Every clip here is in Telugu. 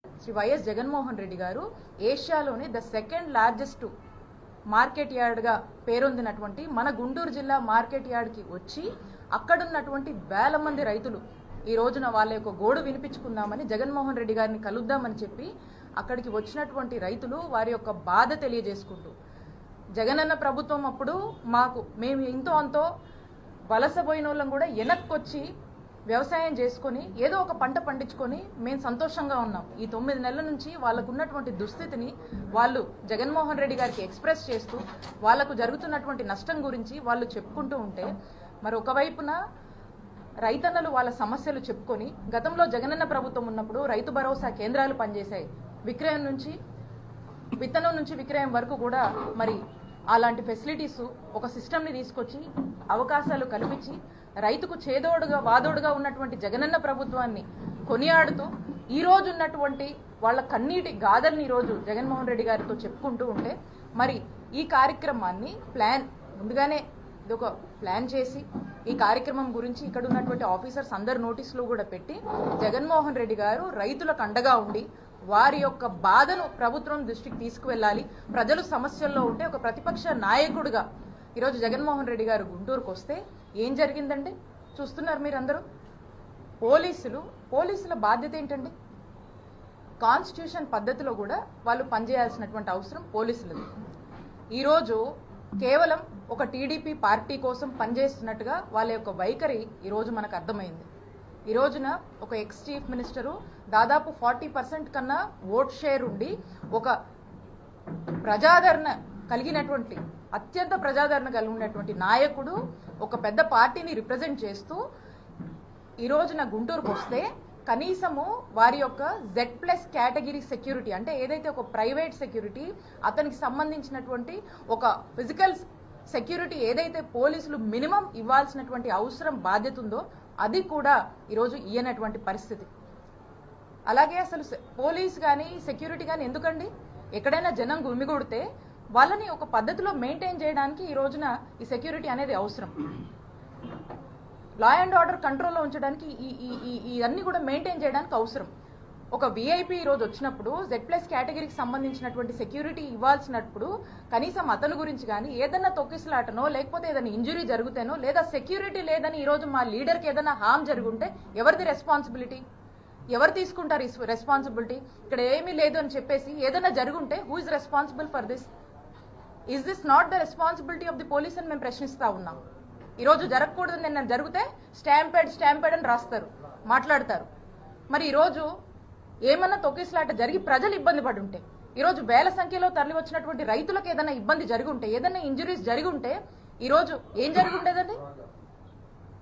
శ్రీ వైఎస్ జగన్మోహన్ రెడ్డి గారు ఏషియాలోని ద సెకండ్ లార్జెస్ట్ మార్కెట్ యార్డ్గా పేరొందినటువంటి మన గుంటూరు జిల్లా మార్కెట్ యార్డ్కి వచ్చి అక్కడున్నటువంటి వేల మంది రైతులు ఈ రోజున వాళ్ళ యొక్క గోడు వినిపించుకుందామని జగన్మోహన్ రెడ్డి గారిని కలుద్దామని చెప్పి అక్కడికి వచ్చినటువంటి రైతులు వారి యొక్క బాధ తెలియజేసుకుంటూ జగనన్న ప్రభుత్వం అప్పుడు మేము ఇంతో అంతో వలసపోయిన వాళ్ళం కూడా వెనక్కొచ్చి వ్యవసాయం చేసుకొని ఏదో ఒక పంట పండించుకొని మేము సంతోషంగా ఉన్నాం. ఈ 9 నెలల నుంచి వాళ్ళకు ఉన్నటువంటి దుస్థితిని వాళ్ళు జగన్మోహన్ రెడ్డి గారికి ఎక్స్ప్రెస్ చేస్తూ వాళ్లకు జరుగుతున్నటువంటి నష్టం గురించి వాళ్ళు చెప్పుకుంటూ ఉంటే మరి ఒకవైపున రైతన్నలు వాళ్ళ సమస్యలు చెప్పుకొని గతంలో జగనన్న ప్రభుత్వం ఉన్నప్పుడు రైతు భరోసా కేంద్రాలు పనిచేశాయి. విక్రయం నుంచి విత్తనం నుంచి విక్రయం వరకు కూడా మరి అలాంటి ఫెసిలిటీస్ ఒక సిస్టమ్ని తీసుకొచ్చి అవకాశాలు కల్పించి రైతుకు చేదోడుగా వాదోడుగా ఉన్నటువంటి జగనన్న ప్రభుత్వాన్ని కొనియాడుతూ ఈ రోజు ఉన్నటువంటి వాళ్ళ కన్నీటి గాథల్ని ఈరోజు జగన్మోహన్ రెడ్డి గారితో చెప్పుకుంటూ ఉంటే మరి ఈ కార్యక్రమాన్ని ముందుగానే ఇదొక ప్లాన్ చేసి ఈ కార్యక్రమం గురించి ఇక్కడ ఉన్నటువంటి ఆఫీసర్స్ అందరు నోటీసులు కూడా పెట్టి జగన్మోహన్ రెడ్డి గారు రైతులకు అండగా ఉండి వారి యొక్క బాధను ప్రభుత్వం దృష్టికి తీసుకువెళ్ళాలి, ప్రజలు సమస్యల్లో ఉంటే ఒక ప్రతిపక్ష నాయకుడిగా ఈరోజు జగన్మోహన్ రెడ్డి గారు గుంటూరుకు వస్తే ఏం జరిగిందంటే చూస్తున్నారు మీరందరూ. పోలీసుల బాధ్యత ఏంటండి? కాన్స్టిట్యూషన్ పద్ధతిలో కూడా వాళ్ళు పనిచేయాల్సినటువంటి అవసరం పోలీసులది. ఈరోజు కేవలం ఒక టీడీపీ పార్టీ కోసం పనిచేస్తున్నట్టుగా వాళ్ళ యొక్క వైఖరి ఈరోజు మనకు అర్థమైంది. ఈ రోజున ఒక ఎక్స్ చీఫ్ మినిస్టరు దాదాపు 40% కన్నా ఓట్ షేర్ ఉండి ఒక ప్రజాదరణ కలిగినటువంటి అత్యంత ప్రజాదరణ కలిగినటువంటి నాయకుడు ఒక పెద్ద పార్టీని రిప్రజెంట్ చేస్తూ ఈ రోజున గుంటూరుకు వస్తే కనీసము వారి యొక్క Z+ కేటగిరీ సెక్యూరిటీ అంటే ఏదైతే ఒక ప్రైవేట్ సెక్యూరిటీ అతనికి సంబంధించినటువంటి ఒక ఫిజికల్ సెక్యూరిటీ ఏదైతే పోలీసులు మినిమం ఇవ్వాల్సినటువంటి అవసరం బాధ్యత ఉందో అది కూడా ఈరోజు ఇయ్యనటువంటి పరిస్థితి. అలాగే అసలు పోలీస్ కానీ సెక్యూరిటీ కానీ ఎందుకండి? ఎక్కడైనా జనం గుమిగూడితే వాళ్ళని ఒక పద్ధతిలో మెయింటైన్ చేయడానికి ఈ రోజున ఈ సెక్యూరిటీ అనేది అవసరం. లా అండ్ ఆర్డర్ కంట్రోల్లో ఉంచడానికి ఇవన్నీ కూడా మెయింటైన్ చేయడానికి అవసరం. ఒక విఐపి ఈరోజు వచ్చినప్పుడు Z+ కేటగిరీకి సంబంధించినటువంటి సెక్యూరిటీ ఇవ్వాల్సినప్పుడు కనీసం అతని గురించి కానీ ఏదన్నా తొక్కిసలాటనో లేకపోతే ఏదైనా ఇంజురీ జరుగుతేనో లేదా సెక్యూరిటీ లేదని ఈరోజు మా లీడర్కి ఏదైనా హామ్ జరుగుంటే ఎవరిది రెస్పాన్సిబిలిటీ? ఎవరు తీసుకుంటారు ఈ రెస్పాన్సిబిలిటీ? ఇక్కడ ఏమీ లేదు అని చెప్పేసి ఏదైనా జరుగుంటే who is responsible for this? Is this not the responsibility of the police అని మేము ప్రశ్నిస్తా ఉన్నాం. ఈరోజు జరగకూడదని నిన్న జరిగితే స్టాంపేడ్ అని రాస్తారు, మాట్లాడతారు. మరి ఈరోజు ఏమన్నా తొక్కిసలాట జరిగి ప్రజలు ఇబ్బంది పడి ఉంటే ఈరోజు వేల సంఖ్యలో తరలి వచ్చినటువంటి రైతులకు ఏదైనా ఇబ్బంది జరిగి ఉంటే ఏదైనా ఇంజురీస్ జరిగి ఉంటే ఈరోజు ఏం జరిగి ఉండేదండి?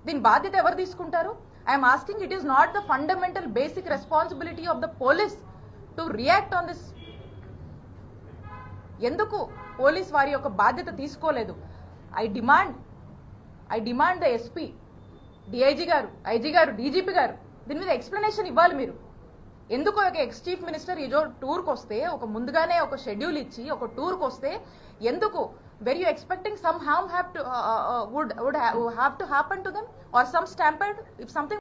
దీని బాధ్యత ఎవరు తీసుకుంటారు? I'm asking, it is not the fundamental basic responsibility of the police to react on this? ఎందుకు పోలీస్ వారి యొక్క బాధ్యత తీసుకోలేదు? I demand the SP, DIG గారు, ఐజీ గారు, డీజీపీ గారు దీని మీద ఎక్స్ప్లెనేషన్ ఇవ్వాలి మీరు. ఎందుకు ఒక ఎక్స్ చీఫ్ మినిస్టర్ ఈజో టూర్కి వస్తే ఒక ముందుగానే ఒక షెడ్యూల్ ఇచ్చి ఒక టూర్కి వస్తే ఎందుకు where you expecting some harm would have to happen to them or some stampede if something